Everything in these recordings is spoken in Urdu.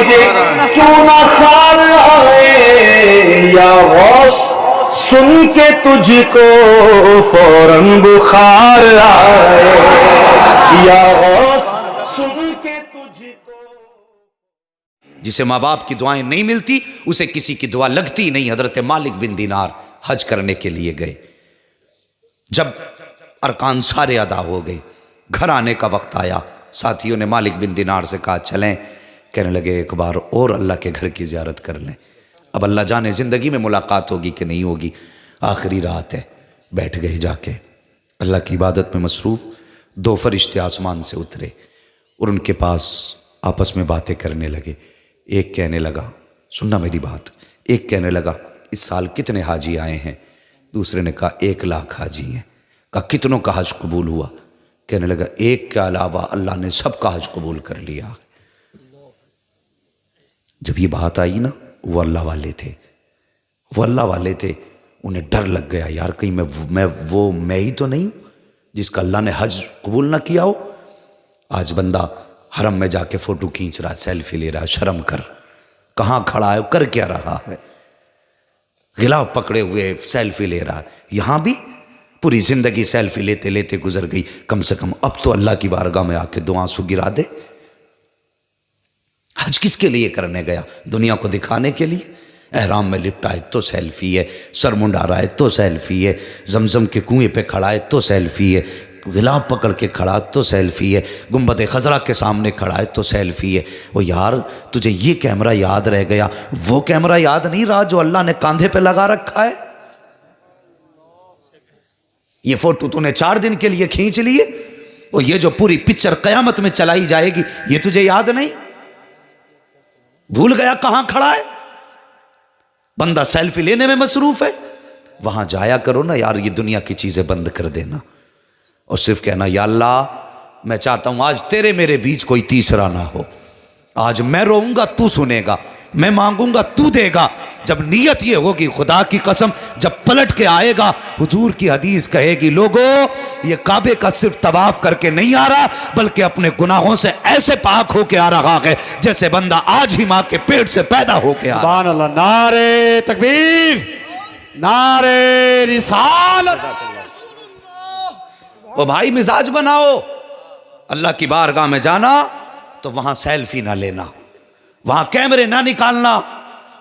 مجھے کیوں نہ خیال آئے یا غوث سن کے تجھ کو فوراً بخار آئے یا غوث سن کے تجھ کو. جسے ماں باپ کی دعائیں نہیں ملتی اسے کسی کی دعا لگتی نہیں. حضرت مالک بن دینار حج کرنے کے لیے گئے. جب ارکان سارے ادا ہو گئے گھر آنے کا وقت آیا ساتھیوں نے مالک بن دینار سے کہا چلیں. کہنے لگے ایک بار اور اللہ کے گھر کی زیارت کر لیں. اب اللہ جانے زندگی میں ملاقات ہوگی کہ نہیں ہوگی. آخری رات ہے. بیٹھ گئے جا کے اللہ کی عبادت میں مصروف. دو فرشتے آسمان سے اترے اور ان کے پاس آپس میں باتیں کرنے لگے. ایک کہنے لگا سننا میری بات. ایک کہنے لگا اس سال کتنے حاجی آئے ہیں؟ دوسرے نے کہا 1,00,000 حاجی ہیں. کہا کتنوں کا حج قبول ہوا؟ کہنے لگا ایک کے علاوہ اللہ نے سب کا حج قبول کر لیا. جب یہ بات آئی نا وہ اللہ والے تھے. وہ اللہ والے تھے. انہیں ڈر لگ گیا یار کہیں میں ہی تو نہیں ہوں جس کا اللہ نے حج قبول نہ کیا ہو. آج بندہ حرم میں جا کے فوٹو کھینچ رہا ہے سیلفی لے رہا ہے. شرم کر. کہاں کھڑا ہے کر کیا رہا ہے؟ غلاف پکڑے ہوئے سیلفی لے رہا ہے. یہاں بھی پوری زندگی سیلفی لیتے لیتے گزر گئی. کم سے کم اب تو اللہ کی بارگاہ میں آ کے دو آنسو گرا دے. حج کس کے لیے کرنے گیا؟ دنیا کو دکھانے کے لیے. احرام میں لپٹا ہے تو سیلفی ہے. سر منڈا رہا ہے تو سیلفی ہے. زمزم کے کنویں پہ کھڑا ہے تو سیلفی ہے. غلاف پکڑ کے کھڑا تو سیلفی ہے. گنبد خضرا کے سامنے کھڑا ہے تو سیلفی ہے. وہ یار تجھے یہ کیمرہ یاد رہ گیا وہ کیمرہ یاد نہیں رہا جو اللہ نے کاندھے پہ لگا رکھا ہے. یہ فوٹو تو نے 4 دن کے لیے کھینچ لیے اور یہ جو پوری پکچر قیامت میں چلائی جائے گی یہ تجھے یاد نہیں؟ بھول گیا کہاں کھڑا ہے؟ بندہ سیلفی لینے میں مصروف ہے. وہاں جایا کرو نا یار. یہ دنیا کی چیزیں بند کر دینا اور صرف کہنا یا اللہ میں چاہتا ہوں آج تیرے میرے بیچ کوئی تیسرا نہ ہو. آج میں روؤں گا تو سنے گا. میں مانگوں گا تو دے گا. جب نیت یہ ہوگی خدا کی قسم جب پلٹ کے آئے گا حضور کی حدیث کہے گی لوگو یہ کعبے کا صرف طواف کر کے نہیں آ رہا بلکہ اپنے گناہوں سے ایسے پاک ہو کے آ رہا ہے جیسے بندہ آج ہی ماں کے پیٹ سے پیدا ہو کے آ رہا. سبحان اللہ. نعرہ تکبیر نعرہ رسالت. وہ بھائی مزاج بناؤ. اللہ کی بارگاہ میں جانا تو وہاں سیلفی نہ لینا. وہاں کیمرے نہ نکالنا.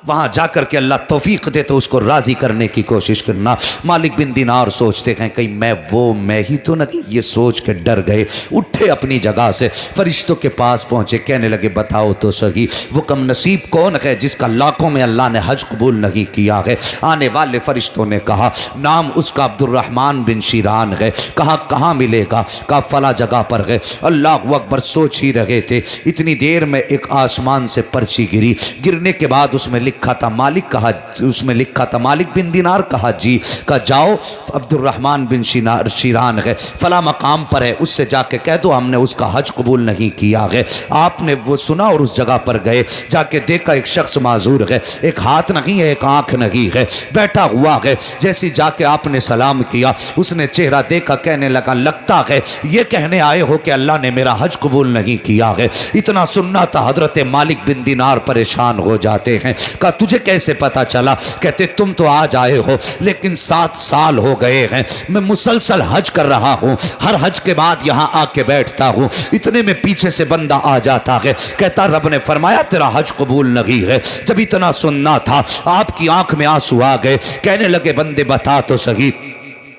وہاں جا کر کے اللہ توفیق دے تو اس کو راضی کرنے کی کوشش کرنا. مالک بن دینار سوچتے ہیں کہیں میں ہی تو نہیں. یہ سوچ کے ڈر گئے. اٹھے اپنی جگہ سے فرشتوں کے پاس پہنچے. کہنے لگے بتاؤ تو صحیح وہ کم نصیب کون ہے جس کا لاکھوں میں اللہ نے حج قبول نہیں کیا ہے؟ آنے والے فرشتوں نے کہا نام اس کا عبد الرحمن بن شیران ہے. کہا کہاں ملے گا؟ کہا فلاں جگہ پر ہے. اللہ اکبر. سوچ ہی رہے تھے اتنی دیر میں ایک آسمان سے پرچی گری. گرنے کے بعد اس میں لکھا تھا مالک. کہا اس میں لکھا تھا مالک بن دینار. کہا جی. کہا جاؤ عبد الرحمن بن شیران ہے فلاں مقام پر ہے اس سے جا کے کہہ دو ہم نے اس کا حج قبول نہیں کیا ہے. آپ نے وہ سنا اور اس جگہ پر گئے. جا کے دیکھا ایک شخص معذور ہے. ایک ہاتھ نہیں ہے ایک آنکھ نہیں ہے بیٹھا ہوا ہے. جیسی جا کے آپ نے سلام کیا اس نے چہرہ دیکھا. کہنے لگا لگتا ہے یہ کہنے آئے ہو کہ اللہ نے میرا حج قبول نہیں کیا ہے. اتنا سننا تھا حضرت مالک بن دینار پریشان ہو جاتے ہیں. کہا تجھے کیسے پتا چلا؟ کہتے تم تو آج آئے ہو لیکن 7 سال ہو گئے ہیں میں مسلسل حج کر رہا ہوں. ہر حج کے بعد یہاں آ کے بیٹھتا ہوں. اتنے میں پیچھے سے بندہ آ جاتا ہے. کہتا رب نے فرمایا تیرا حج قبول نہیں ہے. جب اتنا سننا تھا آپ کی آنکھ میں آنسو آ گئے. کہنے لگے بندے بتا تو صحیح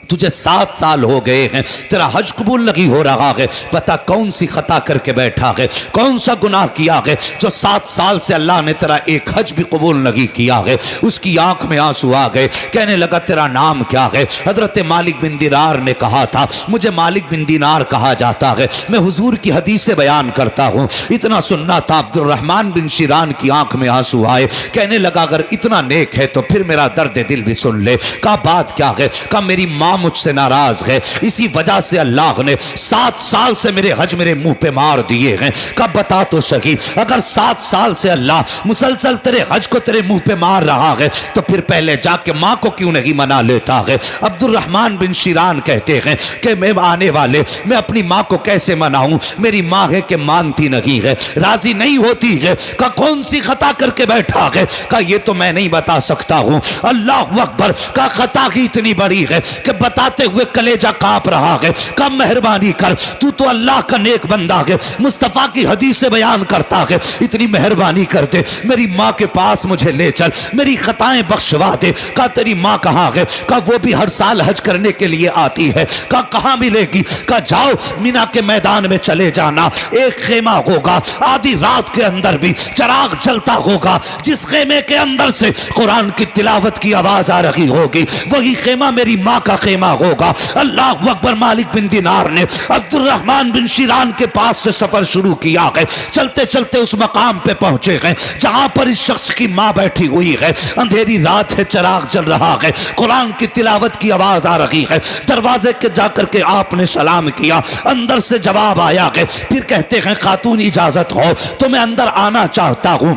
تجھے 7 سال ہو گئے ہیں تیرا حج قبول نہیں ہو رہا ہے. پتہ کون سی خطا کر کے بیٹھا ہے کون سا گناہ کیا ہے جو 7 سال سے اللہ نے تیرا ایک حج بھی قبول نہیں کیا ہے. اس کی آنکھ میں آنسو آ گئے. کہنے لگا تیرا نام کیا ہے؟ حضرت مالک بن دینار نے کہا تھا مجھے مالک بن دینار کہا جاتا ہے. میں حضور کی حدیثیں بیان کرتا ہوں. اتنا سننا تھا عبد الرحمن بن شیران کی آنکھ میں آنسو آئے. کہنے لگا اگر اتنا نیک ہے تو پھر میرا درد دل بھی سن لے. کہا بات کیا ہے؟ کہا میری ماں مجھ سے ناراض ہے، اسی وجہ سے اللہ نے 7 سال سے میرے حج میرے منہ پہ مار دیے ہیں۔ کب بتا تو صحیح، اگر 7 سال سے اللہ مسلسل تیرے حج کو تیرے منہ پہ مار رہا ہے تو پھر پہلے جا کے ماں کو کیوں نہیں منا لیتا ہے؟ عبد الرحمن بن شیران کہتے ہیں کہ میں آنے والے میں اپنی ماں کو کیسے مناؤں، میری ماں ہے کہ مانتی نہیں ہے، راضی نہیں ہوتی ہے، کہ کون سی خطا کر کے بیٹھا ہے، کہ یہ تو میں نہیں بتا سکتا ہوں۔ اللہ اکبر، کا خطا ہی اتنی بڑی ہے کہ بتاتے ہوئے کلیجہ کانپ رہا ہے، کہ مہربانی کر، تو اللہ کا نیک بندہ ہے، مصطفیٰ کی حدیث سے بیان کرتا ہے، اتنی مہربانی کر دے، میری ماں کے پاس مجھے لے چل، میری خطائیں بخشوا دے۔ کہا تیری ماں کہاں ہے؟ کہا وہ بھی ہر سال حج کرنے کے لیے آتی ہے۔ کہا کہاں ملے گی؟ کہا جاؤ مینا کے میدان میں چلے جانا، ایک خیمہ ہوگا، آدھی رات کے اندر بھی چراغ جلتا ہوگا، جس خیمے کے اندر سے قرآن کی تلاوت کی آواز آ رہی ہوگی، وہی خیمہ میری ماں کا خیمہ ہوگا۔ اللہ اکبر۔ مالک بن دینار نے عبد الرحمن بن شیران کے پاس سے سفر شروع کیا ہے، چلتے چلتے اس مقام پہ پہنچے ہیں جہاں پر اس شخص کی ماں بیٹھی ہوئی ہے، اندھیری رات ہے، چراغ جل رہا ہے، قرآن کی تلاوت کی آواز آ رہی ہے۔ دروازے کے جا کر کے آپ نے سلام کیا، اندر سے جواب آیا ہے، پھر کہتے ہیں خاتون اجازت ہو تو میں اندر آنا چاہتا ہوں۔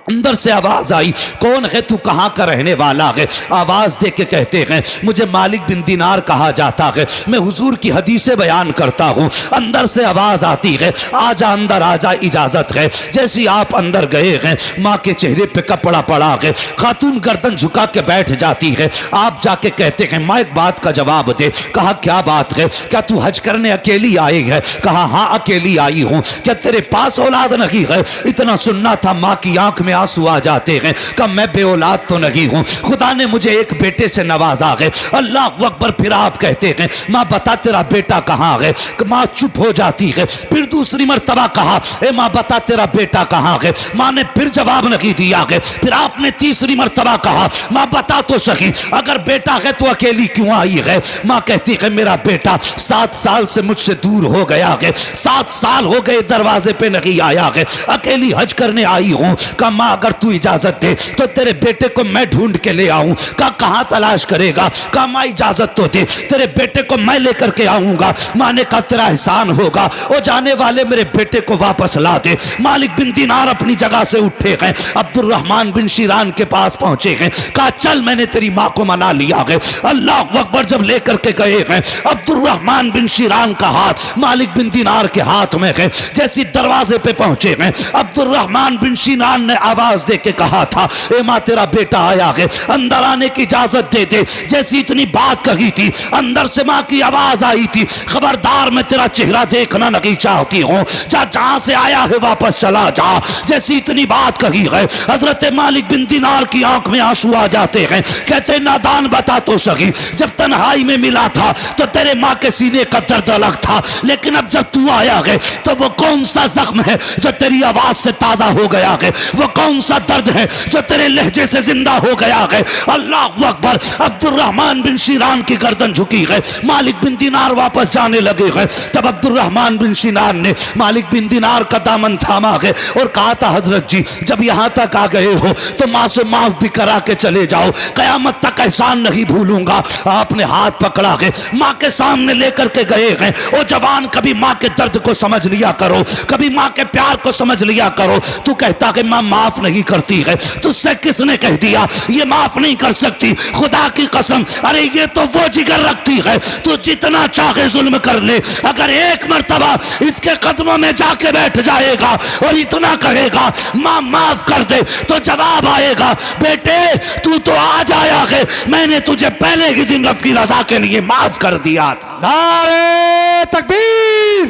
اندر سے آواز آئی، کون ہے تو، کہاں کا رہنے والا ہے؟ آواز دے کے کہتے ہیں مجھے مالک بن دینار کہا جاتا ہے، میں حضور کی حدیثیں بیان کرتا ہوں۔ اندر سے آواز آتی ہے، آجا اندر آجا، اجازت ہے۔ جیسی آپ اندر گئے ہیں، ماں کے چہرے پہ کپڑا پڑا ہے، خاتون گردن جھکا کے بیٹھ جاتی ہے۔ آپ جا کے کہتے ہیں ماں ایک بات کا جواب دے۔ کہا کیا بات ہے؟ کیا تو حج کرنے اکیلی آئی ہے؟ کہا ہاں اکیلی آئی ہوں۔ کیا تیرے پاس اولاد نہیں ہے؟ اتنا سننا تھا، ماں کی آنکھ میں آنسو آ جاتے ہیں کہ میں بے اولاد تو نہیں ہوں، خدا نے مجھے ایک بیٹے سے نوازا ہے۔ اللہ اکبر۔ پھر آپ کہتے ہیں ماں بتا تیرا بیٹا کہاں ہے؟ ماں چپ ہو جاتی ہے۔ پھر دوسری مرتبہ کہا اے ماں بتا تیرا بیٹا کہاں ہے؟ ماں نے پھر جواب نہیں دیا ہے۔ پھر آپ نے تیسری مرتبہ کہا ماں بتا تو صحیح، اگر بیٹا ہے تو اکیلی کیوں آئی ہے؟ ماں کہتی ہے میرا بیٹا 7 سال سے مجھ سے دور ہو گیا ہے، 7 سال ہو گئے دروازے پہ نہیں آیا ہے، اکیلی حج کرنے آئی ہوں۔ کہ ماں اگر تو اجازت دے تو تیرے بیٹے کو میں ڈھونڈ کے لے آؤں۔ کہاں تلاش کرے گا؟ کہا ماں اجازت تو دے، تیرے بیٹے کو میں لے کر کے آؤں گا۔ ماں نے کہا تیرا احسان ہوگا، او جانے والے میرے بیٹے کو واپس لا دے۔ مالک بن دینار اپنی جگہ سے اٹھے ہیں، عبد الرحمن بن شیران کے پاس پہنچے ہیں، کہا چل میں نے تیری ماں کو منا لیا ہے۔ اللہ اکبر۔ جب لے کر کے گئے ہیں، عبد الرحمن بن شیران کا ہاتھ مالک بن دینار کے ہاتھ میں ہے۔ جیسی دروازے پہ پہنچے ہیں، عبد الرحمن بن شیران نے آواز دے کے کہا تھا اے ماں تیرا بیٹا آیا ہے، اندر آنے کی اجازت دے دے۔ جیسی اتنی بات کہی تھی، اندر سے ماں کی آواز آئی تھی خبردار میں تیرا چہرہ دیکھنا نہیں چاہتی ہوں، جا جہاں سے آیا ہے واپس چلا جا۔ جیسی اتنی بات کہی ہے، حضرت مالک بن دینار کی آنکھ میں آنسو آ جاتے ہیں، کہتے نادان بتا تو صحیح، جب تنہائی میں ملا تھا تو تیرے ماں کے سینے کا درد الگ تھا، لیکن اب جب تو آیا ہے تو وہ کون سا زخم ہے جو تیری آواز سے تازہ ہو گیا ہے؟ وہ کون سا درد ہے جو تیرے لہجے سے زندہ ہو گیا ہے؟ اللہ اکبر۔ عبد الرحمن بن شیران کی گردن جھکی ہے، مالک بن دینار واپس جانے لگے ہیں۔ تب عبد الرحمن بن شیران نے مالک بن دینار کا دامن تھاما ہے اور کہا تھا حضرت جی جب یہاں تک آ گئے ہو تو ماں سے معاف بھی کرا کے چلے جاؤ، قیامت تک احسان نہیں بھولوں گا۔ آپ نے ہاتھ پکڑا ہے، ماں کے سامنے لے کر کے گئے ہیں۔ او جوان کبھی ماں کے درد کو سمجھ لیا کرو، کبھی ماں کے پیار کو سمجھ لیا کرو۔ تو کہتا کہ ماں معاف نہیں کرتی ہے، تجھ سے کس نے کہہ دیا یہ معاف نہیں کر سکتی؟ خدا کی قسم، ارے یہ تو وہ جگر رکھتی ہے، تو جتنا چاہے ظلم کر لے، اگر ایک مرتبہ اس کے قدموں میں جا کے بیٹھ جائے گا اور اتنا کہے گا ماں معاف کر دے تو جواب آئے گا بیٹے تو آ جایا ہے، میں نے تجھے پہلے ہی دن رب کی رضا کے لیے معاف کر دیا تھا۔ نعرے تکبیر!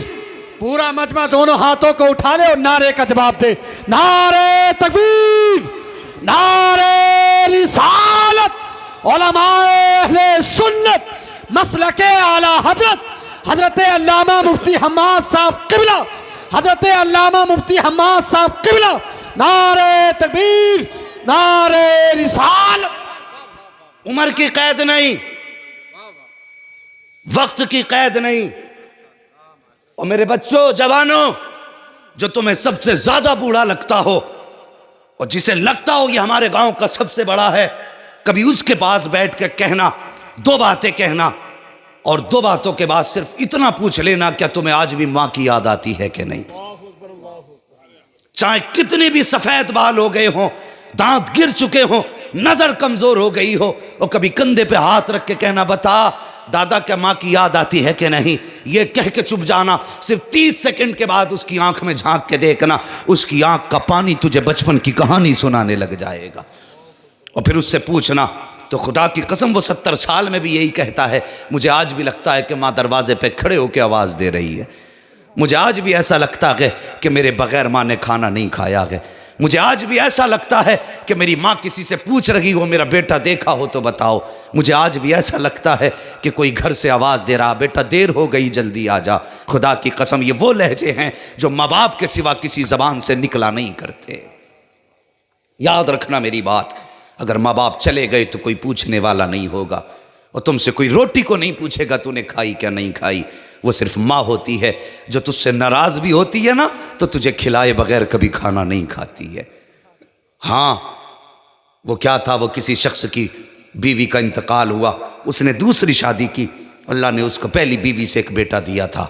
پورا مجمع دونوں ہاتھوں کو اٹھا لے اور نعرے کا جواب دے۔ نعرے تکبیر! نعرے رسالت! علماء اہل سنت مسلک اعلی حضرت علامہ مفتی حماد صاحب قبلہ، حضرت علامہ مفتی حماد صاحب قبلہ، نعرے تکبیر! نعرے رسالت! عمر کی قید نہیں، وقت کی قید نہیں، اور میرے بچوں جوانوں جو تمہیں سب سے زیادہ بوڑھا لگتا ہو اور جسے لگتا ہو یہ ہمارے گاؤں کا سب سے بڑا ہے، کبھی اس کے پاس بیٹھ کے کہنا 2 باتیں کہنا، اور دو باتوں کے بعد صرف اتنا پوچھ لینا کیا تمہیں آج بھی ماں کی یاد آتی ہے کہ نہیں؟ چاہے کتنے بھی سفید بال ہو گئے ہوں، دانت گر چکے ہوں، نظر کمزور ہو گئی ہو، اور کبھی کندھے پہ ہاتھ رکھ کے کہنا بتا دادا کیا ماں کی یاد آتی ہے کہ نہیں، یہ کہہ کے چپ جانا، صرف 30 سیکنڈ کے بعد اس کی آنکھ میں جھانک کے دیکھنا، اس کی آنکھ کا پانی تجھے بچپن کی کہانی سنانے لگ جائے گا۔ اور پھر اس سے پوچھنا، تو خدا کی قسم وہ 70 سال میں بھی یہی کہتا ہے، مجھے آج بھی لگتا ہے کہ ماں دروازے پہ کھڑے ہو کے آواز دے رہی ہے، مجھے آج بھی ایسا لگتا ہے کہ میرے بغیر ماں نے کھانا نہیں کھایا ہے، مجھے آج بھی ایسا لگتا ہے کہ میری ماں کسی سے پوچھ رہی ہو میرا بیٹا دیکھا ہو تو بتاؤ، مجھے آج بھی ایسا لگتا ہے کہ کوئی گھر سے آواز دے رہا بیٹا دیر ہو گئی جلدی آ جا۔ خدا کی قسم یہ وہ لہجے ہیں جو ماں باپ کے سوا کسی زبان سے نکلا نہیں کرتے۔ یاد رکھنا میری بات، اگر ماں باپ چلے گئے تو کوئی پوچھنے والا نہیں ہوگا، اور تم سے کوئی روٹی کو نہیں پوچھے گا تو نے کھائی کیا نہیں کھائی، وہ صرف ماں ہوتی ہے جو تجھ سے ناراض بھی ہوتی ہے نا تو تجھے کھلائے بغیر کبھی کھانا نہیں کھاتی ہے۔ ہاں وہ کیا تھا، وہ کسی شخص کی بیوی کا انتقال ہوا، اس نے دوسری شادی کی، اللہ نے اس کو پہلی بیوی سے ایک بیٹا دیا تھا،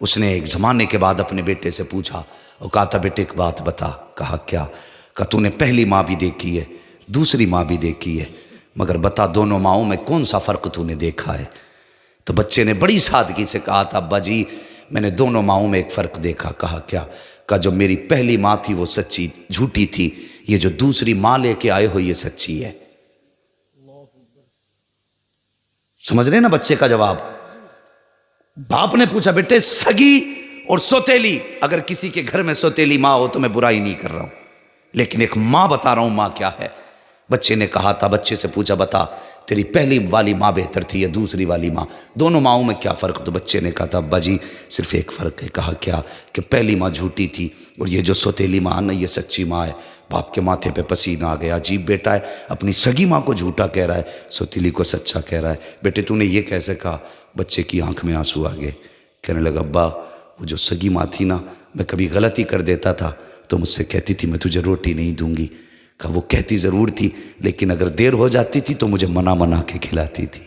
اس نے ایک زمانے کے بعد اپنے بیٹے سے پوچھا اور کہا تھا بیٹے ایک بات بتا، کہا کیا، کہا تو نے پہلی ماں بھی دیکھی ہے دوسری ماں بھی دیکھی ہے، مگر بتا دونوں ماؤں میں کون سا فرق تو نے دیکھا ہے؟ تو بچے نے بڑی سادگی سے کہا تھا ابا جی میں نے دونوں ماؤں میں ایک فرق دیکھا۔ کہا کیا؟ کہا جو میری پہلی ماں تھی وہ سچی جھوٹی تھی، یہ جو دوسری ماں لے کے آئے ہو یہ سچی ہے۔ سمجھ رہے نا بچے کا جواب؟ باپ نے پوچھا بیٹے سگی اور سوتیلی، اگر کسی کے گھر میں سوتیلی ماں ہو تو میں برائی نہیں کر رہا ہوں، لیکن ایک ماں بتا رہا ہوں ماں کیا ہے۔ بچے نے کہا تھا، بچے سے پوچھا بتا تیری پہلی والی ماں بہتر تھی یا دوسری والی ماں، دونوں ماؤں میں کیا فرق؟ تو بچے نے کہا تھا ابا جی صرف ایک فرق ہے۔ کہا کیا؟ کہ پہلی ماں جھوٹی تھی اور یہ جو سوتیلی ماں نا یہ سچی ماں ہے۔ باپ کے ماتھے پہ پسینہ آ گیا، عجیب بیٹا ہے، اپنی سگی ماں کو جھوٹا کہہ رہا ہے، سوتیلی کو سچا کہہ رہا ہے، بیٹے تو نے یہ کیسے کہا؟ بچے کی آنکھ میں آنسو آ گئے، کہنے لگا ابا وہ جو سگی ماں تھی نا میں کبھی غلطی کر دیتا تھا تو مجھ سے کہتی تھی میں تجھے روٹی نہیں دوں گی، کہا وہ کہتی ضرور تھی لیکن اگر دیر ہو جاتی تھی تو مجھے منا کے کھلاتی تھی،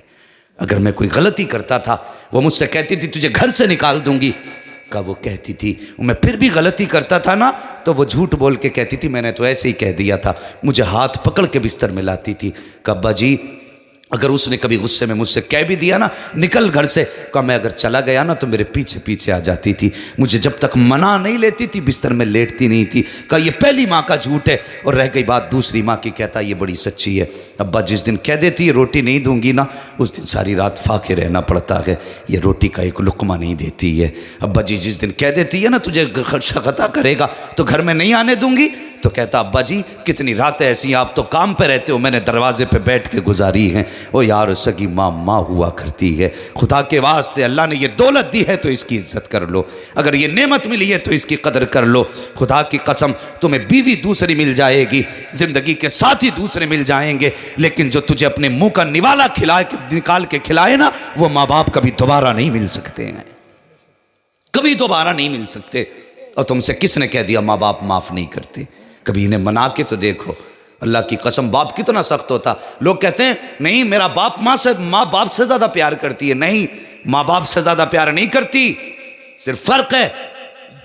اگر میں کوئی غلطی کرتا تھا وہ مجھ سے کہتی تھی تجھے گھر سے نکال دوں گی، کہا وہ کہتی تھی، میں پھر بھی غلطی کرتا تھا نا تو وہ جھوٹ بول کے کہتی تھی میں نے تو ایسے ہی کہہ دیا تھا، مجھے ہاتھ پکڑ کے بستر میں لاتی تھی۔ کہا ابا جی اگر اس نے کبھی غصے میں مجھ سے کہہ بھی دیا نا نکل گھر سے، کہا میں اگر چلا گیا نا تو میرے پیچھے پیچھے آ جاتی تھی، مجھے جب تک منا نہیں لیتی تھی بستر میں لیٹتی نہیں تھی۔ کہا یہ پہلی ماں کا جھوٹ ہے، اور رہ گئی بات دوسری ماں کی، کہتا یہ بڑی سچی ہے، ابا جس دن کہہ دیتی ہے روٹی نہیں دوں گی نا اس دن ساری رات فاقے رہنا پڑتا ہے، یہ روٹی کا ایک لقمہ نہیں دیتی ہے۔ ابا جی جس دن کہہ دیتی ہے نا تجھے شغطا کرے گا تو گھر میں نہیں آنے دوں گی، تو کہتا ابا جی کتنی راتیں ایسی آپ تو کام پہ رہتے ہو میں نے دروازے پہ بیٹھ کے گزاری ہیں۔ او یار سگی ماں ماں ہوا کرتی ہے، خدا کے واسطے اللہ نے یہ دولت دی ہے تو اس کی عزت کر لو، اگر یہ نعمت ملی ہے تو اس کی قدر کر لو۔ خدا کی قسم تمہیں بیوی دوسری مل جائے گی، زندگی کے ساتھی دوسرے مل جائیں گے، لیکن جو تجھے اپنے منہ کا نوالا نکال کے کھلائے نا وہ ماں باپ کبھی دوبارہ نہیں مل سکتے ہیں، کبھی دوبارہ نہیں مل سکتے۔ اور تم سے کس نے کہہ دیا ماں باپ معاف نہیں کرتے؟ کبھی انہیں منا کے تو دیکھو، اللہ کی قسم باپ کتنا سخت ہوتا۔ لوگ کہتے ہیں نہیں میرا باپ ماں باپ سے زیادہ پیار کرتی ہے، نہیں ماں باپ سے زیادہ پیار نہیں کرتی، صرف فرق ہے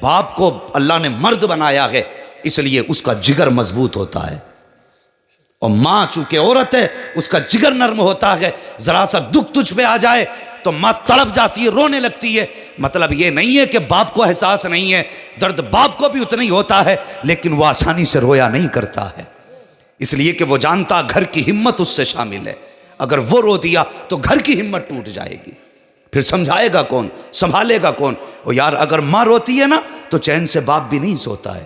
باپ کو اللہ نے مرد بنایا ہے اس لیے اس کا جگر مضبوط ہوتا ہے، اور ماں چونکہ عورت ہے اس کا جگر نرم ہوتا ہے، ذرا سا دکھ تجھ پہ آ جائے تو ماں تڑپ جاتی ہے رونے لگتی ہے۔ مطلب یہ نہیں ہے کہ باپ کو احساس نہیں ہے، درد باپ کو بھی اتنا ہی ہوتا ہے لیکن وہ آسانی سے رویا نہیں کرتا ہے، اس لیے کہ وہ جانتا گھر کی ہمت اس سے شامل ہے، اگر وہ رو دیا تو گھر کی ہمت ٹوٹ جائے گی، پھر سمجھائے گا کون، سنبھالے گا کون؟ اور یار اگر ماں روتی ہے نا تو چین سے باپ بھی نہیں سوتا ہے۔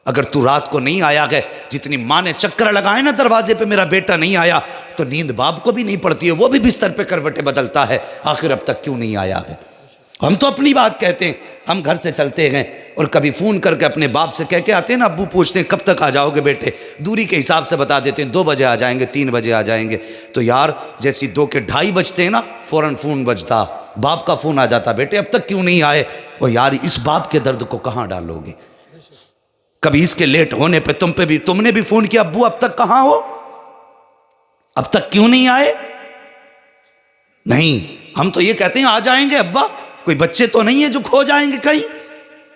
اگر تو رات کو نہیں آیا گئے، جتنی ماں نے چکر لگائے نا دروازے پہ میرا بیٹا نہیں آیا، تو نیند باپ کو بھی نہیں پڑتی ہے، وہ بھی بستر پہ کروٹیں بدلتا ہے، آخر اب تک کیوں نہیں آیا ہے؟ ہم تو اپنی بات کہتے ہیں، ہم گھر سے چلتے ہیں اور کبھی فون کر کے اپنے باپ سے کہہ کے آتے ہیں نا، ابو پوچھتے ہیں کب تک آ جاؤ گے بیٹے، دوری کے حساب سے بتا دیتے ہیں 2 بجے آ جائیں گے 3 بجے آ جائیں گے، تو یار جیسی 2 کے 2:30 بجتے ہیں نا فوراً فون بجتا، باپ کا فون آ جاتا بیٹے اب تک کیوں نہیں آئے، اور یار اس باپ کے درد کو کہاں ڈالو گے؟ کبھی اس کے لیٹ ہونے پہ تم نے بھی فون کیا ابو اب تک کہاں ہو، اب تک کیوں نہیں آئے؟ نہیں، ہم تو یہ کہتے ہیں آ جائیں گے ابا، کوئی بچے تو نہیں ہیں جو کھو جائیں گے کہیں؟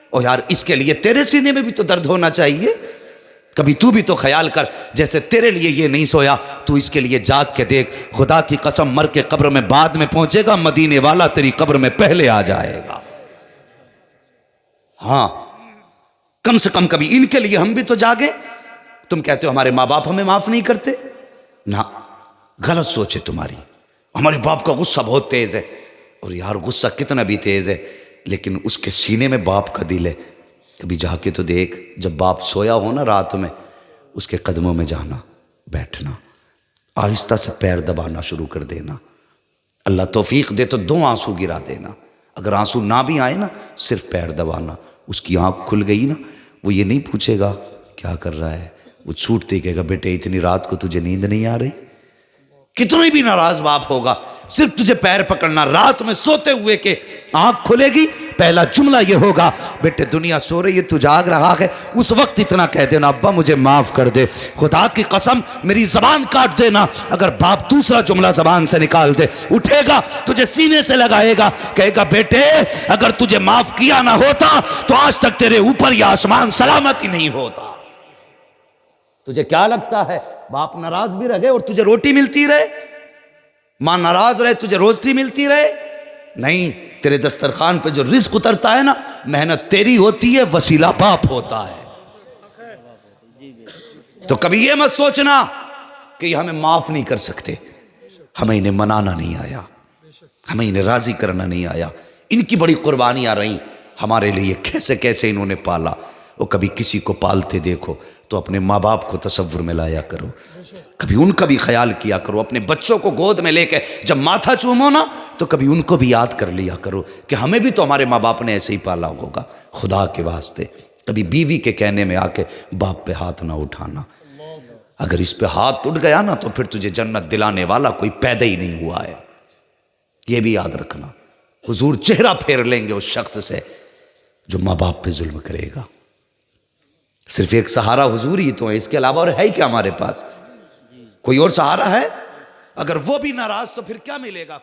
اور یار اس کے لیے تیرے سینے میں بھی تو درد ہونا چاہیے. کبھی تو بھی تو خیال کر، جیسے تیرے لیے یہ نہیں سویا، تو اس کے لیے جاگ کے دیکھ. خدا کی قسم مر کے قبر میں بعد میں پہنچے گا، مدینے والا تیری قبر میں پہلے آ جائے گا. ہاں کم سے کم کبھی ان کے لیے ہم بھی تو جاگے. تم کہتے ہو ہمارے ماں باپ ہمیں معاف نہیں کرتے، نہ غلط سوچ ہے تمہاری. ہمارے باپ کا غصہ بہت تیز ہے، اور یار غصہ کتنا بھی تیز ہے لیکن اس کے سینے میں باپ کا دل ہے. کبھی جا کے تو دیکھ، جب باپ سویا ہو نا رات میں، اس کے قدموں میں جانا، بیٹھنا، آہستہ سے پیر دبانا شروع کر دینا. اللہ توفیق دے تو 2 آنسو گرا دینا. اگر آنسو نہ بھی آئے نا، صرف پیر دبانا. اس کی آنکھ کھل گئی نا، وہ یہ نہیں پوچھے گا کیا کر رہا ہے، وہ چھوٹتے ہی کہے گا بیٹے اتنی رات کو تجھے نیند نہیں آ رہی. کتنے بھی ناراض باپ ہوگا، صرف تجھے پیر پکڑنا، رات میں سوتے ہوئے کہ آنکھ کھلے گی، پہلا جملہ یہ ہوگا بیٹے دنیا سو رہی ہے تو جاگ رہا ہے. اس وقت اتنا کہہ دینا ابا مجھے معاف کر دے، خدا کی قسم میری زبان کاٹ دینا. اگر باپ دوسرا جملہ زبان سے نکال دے، اٹھے گا تجھے سینے سے لگائے گا، کہے گا بیٹے اگر تجھے معاف کیا نہ ہوتا تو آج تک تیرے اوپر یہ آسمان سلامت ہی نہیں ہوتا. تجھے کیا لگتا ہے باپ ناراض بھی رہے اور تجھے روٹی ملتی رہے، ماں ناراض رہے تجھے روٹی ملتی رہے؟ نہیں، تیرے دسترخوان پہ جو رزق اترتا ہے نا، محنت تیری ہوتی ہے، وسیلہ باپ ہوتا ہے. تو کبھی یہ مت سوچنا کہ یہ ہمیں معاف نہیں کر سکتے. ہمیں انہیں منانا نہیں آیا، ہمیں انہیں راضی کرنا نہیں آیا. ان کی بڑی قربانیاں رہیں ہمارے لیے، کیسے کیسے انہوں نے پالا. اور کبھی کسی کو پالتے دیکھو تو اپنے ماں باپ کو تصور میں لایا کرو، کبھی ان کا بھی خیال کیا کرو. اپنے بچوں کو گود میں لے کے جب ماتھا چومو نا تو کبھی ان کو بھی یاد کر لیا کرو کہ ہمیں بھی تو ہمارے ماں باپ نے ایسے ہی پالا ہوگا. خدا کے واسطے کبھی بیوی کے کہنے میں آ کے باپ پہ ہاتھ نہ اٹھانا. اگر اس پہ ہاتھ اٹھ گیا نا تو پھر تجھے جنت دلانے والا کوئی پیدا ہی نہیں ہوا ہے. یہ بھی یاد رکھنا. حضور چہرہ پھیر لیں گے اس شخص سے جو ماں باپ پہ ظلم کرے گا. صرف ایک سہارا حضور ہی تو ہے، اس کے علاوہ اور ہے ہی کیا ہمارے پاس؟ کوئی اور سہارا ہے؟ اگر وہ بھی ناراض تو پھر کیا ملے گا؟